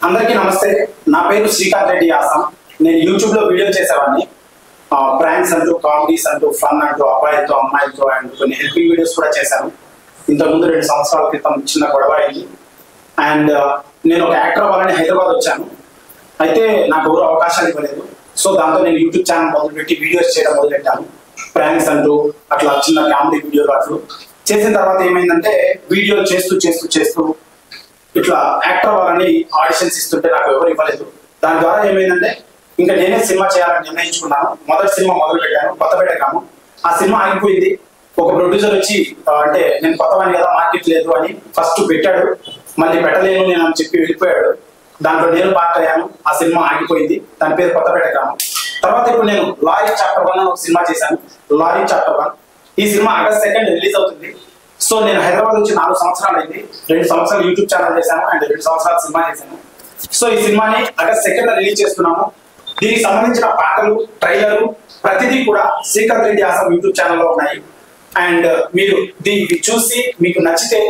అందరికీ నమస్తే. నా పేరు శ్రీకాంత్ రెడ్డి ఆసం. నేను యూట్యూబ్ లో వీడియో చేసేవాడిని. ప్రాంక్స్ అంటూ, కామెడీస్ అంటూ, ఫన్ అంటూ, అబ్బాయిలతో అమ్మాయిలతో అండ్ కొన్ని హెల్పింగ్ వీడియోస్ కూడా చేశాను. ఇంతకుముందు 2 సంవత్సరాల క్రితం చిన్న గొడవ అయింది. అండ్ నేను ఒక యాక్టర్ అవ్వాలని హైదరాబాద్ వచ్చాను. అయితే నాకు ఎవరు అవకాశాలు ఇవ్వలేదు. సో దాంతో నేను యూట్యూబ్ ఛానల్ మొదలుపెట్టి వీడియోస్ చేయడం మొదలుపెట్టాను. ప్రాంక్స్ అంటూ అట్లా చిన్న కామెడీ వీడియోలు అట్లు చేసిన తర్వాత ఏమైందంటే వీడియోలు చేస్తూ ఇట్లా యాక్టర్ అవ్వాలని ఆడిషన్స్ ఇస్తుంటే నాకు ఎవరు ఇవ్వలేదు. దాని ద్వారా ఏమైందంటే ఇంకా నేనే సినిమా చేయాలని నిర్ణయించుకున్నాను. మొదటి సినిమా మొదలు పెట్టాను, కొత్తపేట గ్రామం. ఆ సినిమా ఆగిపోయింది. ఒక ప్రొడ్యూసర్ వచ్చి అంటే నేను కొత్తవాడిని కదా, మార్కెట్ లేదు అని ఫస్ట్ పెట్టాడు. మళ్ళీ పెట్టలేను నేను అని చెప్పి వెళ్ళిపోయాడు. దాంట్లో నేను పార్ట్ అయ్యాను. ఆ సినిమా ఆగిపోయింది. దాని పేరు కొత్తపేట గ్రామం. తర్వాత ఇప్పుడు నేను లారీ చాప్టర్ 1 ఒక సినిమా చేశాను. లారీ చాప్టర్ 1 ఈ సినిమా ఆగస్ట్ 2 రిలీజ్ అవుతుంది. సో నేను హైదరాబాద్ వచ్చి 4 సంవత్సరాలు అయింది. 2 సంవత్సరాలు యూట్యూబ్ ఛానల్ చేశాను అండ్ 2 సంవత్సరాలు సినిమా చేశాను. సో ఈ సినిమాని ఆగస్ట్ 2 రిలీజ్ చేస్తున్నాము. దీనికి సంబంధించిన పాటలు, ట్రైలర్ ప్రతిదీ కూడా శ్రీకాంత్ రెడ్డి ఆసం యూట్యూబ్ ఛానల్లో ఉన్నాయి. అండ్ మీరు దీన్ని చూసి మీకు నచ్చితే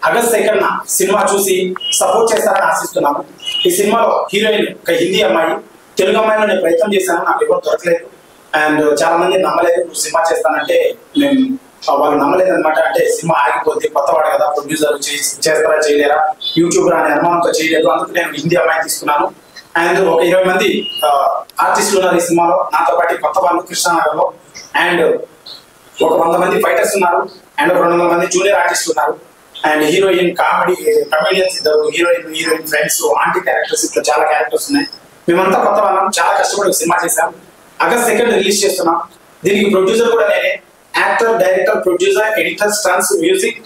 ఆగస్ట్ 2 సినిమా చూసి సపోర్ట్ చేస్తారని ఆశిస్తున్నాము. ఈ సినిమాలో హీరోయిన్ ఒక హిందీ అమ్మాయి, తెలుగు అమ్మాయిలో నేను ప్రయత్నం చేశాను, నాకు ఎవరు దొరకలేదు. అండ్ చాలా మంది నమ్మలేదు నువ్వు సినిమా చేస్తానంటే. నేను వాళ్ళు నమ్మలేదు అనమాట. అంటే సినిమా ఆగిపోతే కొత్తవాడు కదా, ప్రొడ్యూసర్ చేస్తారా చేయలేరా, యూట్యూబర్ అనే అనుమానంతో చేయలేదు. అందుకు నేను హిందీ అమ్మాయిని తీసుకున్నాను. అండ్ ఒక 20 మంది ఆర్టిస్టులు ఉన్నారు ఈ సినిమాలో నాతో పాటు, కొత్త వాళ్ళు కృష్ణానగర్లో. అండ్ ఒక 100 మంది ఫైటర్స్ ఉన్నారు. అండ్ ఒక 200 మంది జూనియర్ ఆర్టిస్టులు ఉన్నారు. అండ్ హీరోయిన్, కమెడియన్స్ ఇద్దరు, హీరోయిన్ ఫ్రెండ్స్, ఆంటీ క్యారెక్టర్స్, ఇట్లా చాలా క్యారెక్టర్స్ ఉన్నాయి. మేమంతా కొత్త వాళ్ళం, చాలా కష్టపడి సినిమా చేశాం. ఆగస్ట్ 2 రిలీజ్ చేస్తున్నాం. దీనికి ప్రొడ్యూసర్ కూడా నేనే. Actor, director, producer, editor, stunts, music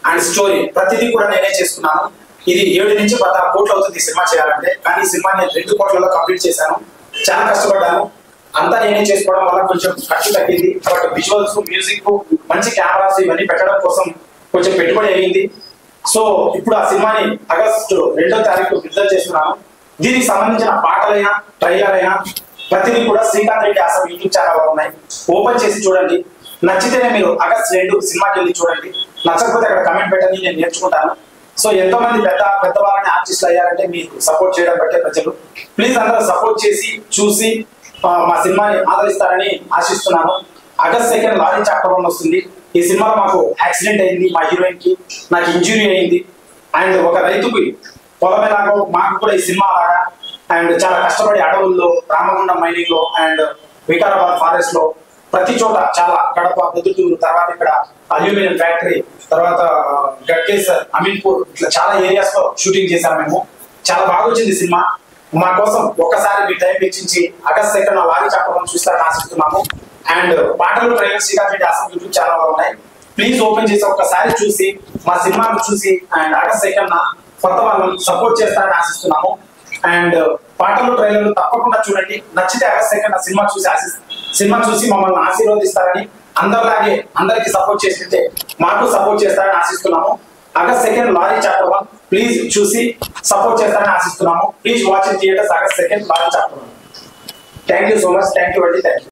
and story ప్రతిదీ కూడా నేనే చేసుకున్నాను. ఇది 7 నుంచి 16 కోట్లు అవుతుంది సినిమా చేయాలంటే. కానీ ఈ సినిమా నేను 2 కోట్లలో కంప్లీట్ చేశాను. చాలా కష్టపడ్డాను. అంతా నేనే చేసుకోవడం వల్ల కొంచెం ఖర్చు తగ్గింది. కాబట్టి విజువల్స్, మ్యూజిక్, మంచి కెమెరాస్ ఇవన్నీ పెట్టడం కోసం కొంచెం పెట్టుబడి అయ్యింది. సో ఇప్పుడు ఆ సినిమాని ఆగస్టు 2వ తారీఖు విడుదల చేస్తున్నాను. దీనికి సంబంధించిన పాటలైనా, ట్రైలర్ అయినా ప్రతిదీ కూడా శ్రీకాంత్ రెడ్డి ఆసం యూట్యూబ్ ఛానల్లో ఉన్నాయి. ఓపెన్ చేసి చూడండి. నచ్చితేనే మీరు ఆగస్ట్ 2 సినిమాకి వెళ్ళి చూడండి. నచ్చకపోతే అక్కడ కమెంట్ పెట్టండి, నేను నేర్చుకుంటాను. సో ఎంతో మంది పెద్దవాళ్ళని ఆర్టిస్టులు అయ్యారంటే మీకు సపోర్ట్ చేయడం బట్టే ప్రజలు. ప్లీజ్ అందరూ సపోర్ట్ చేసి చూసి మా సినిమాని ఆదరిస్తారని ఆశిస్తున్నాను. ఆగస్ట్ 2 లారీ చాప్టర్ 1 వస్తుంది. ఈ సినిమాలో మాకు యాక్సిడెంట్ అయింది, మా హీరోయిన్ కి నాకు ఇంజురీ అయింది. అండ్ ఒక రైతుకి పొలమేలాగో మాకు కూడా ఈ సినిమా లాగా. అండ్ చాలా కష్టపడి అడవుల్లో, రామగుండం మైనింగ్ లో అండ్ వికారాబాద్ ఫారెస్ట్ లో ప్రతి చోట, చాలా కడప, పొద్దుటూరు, తర్వాత ఇక్కడ అల్యూమినియం ఫ్యాక్టరీ, తర్వాత గడ్కేసర్, అమీన్పూర్, ఇట్లా చాలా ఏరియాస్ లో షూటింగ్ చేశాము మేము. చాలా బాగా వచ్చింది సినిమా. మా కోసం ఒక్కసారి మీ టైం వెచ్చించి ఆగస్ట్ 2 లారీ చాప్టర్ 1 చూస్తారని ఆశిస్తున్నాము. అండ్ పాటలు, trailer Srikanth Reddy awesome YouTube channel లో ఉన్నాయి. ప్లీజ్ ఓపెన్ చేసి ఒక్కసారి చూసి మా సినిమాను చూసి అండ్ ఆగస్ట్ 2 కొత్త వాళ్ళని సపోర్ట్ చేస్తారని ఆశిస్తున్నాము. అండ్ పాటలు, ట్రైలర్లు తప్పకుండా చూడండి. నచ్చితే ఆగస్ట్ 2 సినిమా చూసి మమ్మల్ని ఆశీర్వదిస్తారని, అందరిలాగే అందరికి సపోర్ట్ చేస్తుంటే మాకు సపోర్ట్ చేస్తారని ఆశిస్తున్నాము. ఆగస్ట్ 2 లారీ చాప్టర్ 1 ప్లీజ్ చూసి సపోర్ట్ చేస్తారని ఆశిస్తున్నాము. Please watch in theatres August 2 Lorry Chapter 1. Thank you so much. Thank you అండి. Thank you.